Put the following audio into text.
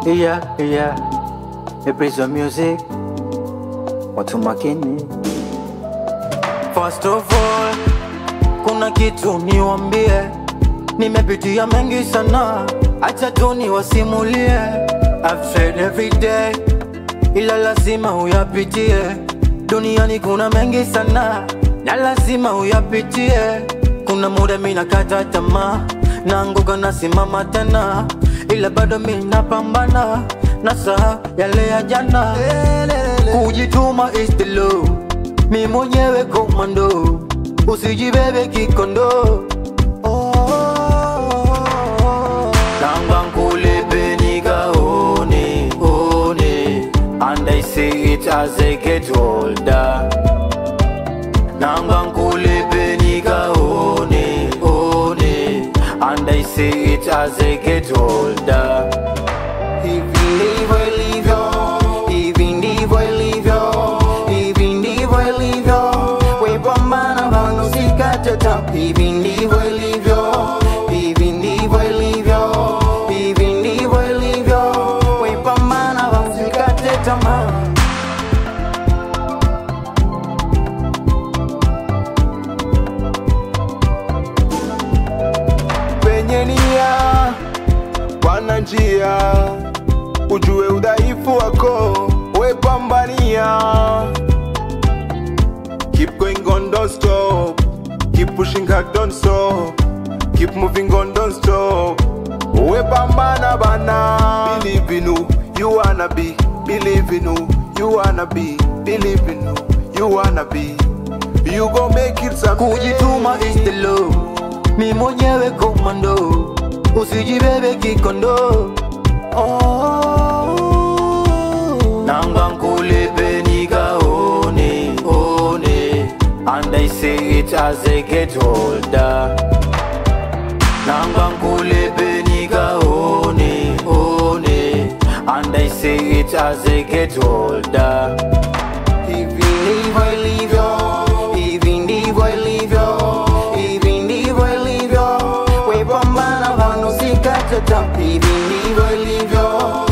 Yeah, the praise of music, watu makini. First of all, kuna kitu niwambie, nimepitia mengi sana, acha tu niwasimulie. I've tried every day, ila lazima uyapitie. Duniani kuna mengi sana, na lazima uyapitie. Kuna muda mina kata tamaa, naanguka nasimama tena, ila bado mina pambana, nasahau yale ya jana. Kujituma is the law, mi mwenyewe komando, usijibebe kikondo. Nanga nkulipe nikaone, and I say it as I get older. Nanga nkulipe nikaone, and I say it as I get older. Even if I leave you, even if I leave you, even if I leave you, we pambana bano sikate tam. Even if I leave you, even if I leave you, even if I leave you, we pambana bano sikate tam. Nia wana njia, ujue udhaifu wako, we pambania. Keep going on, don't stop. Keep pushing hard, don't stop. Keep moving on, don't stop. We pambana bana. Believe in who you wanna be. Believe in who you wanna be. Believe in who you wanna be. You gon' make it someday. Kujituma is the law, mi mwenyewe komando, usijibebe kikondo. Nanga nkulipe nikaone, and I say it as I get older. Nanga nkulipe nikaone, and I say it as I get older. Even if I leave you, even if I leave you, even if I leave you, we pambana bano sikate tam. Even if I leave you.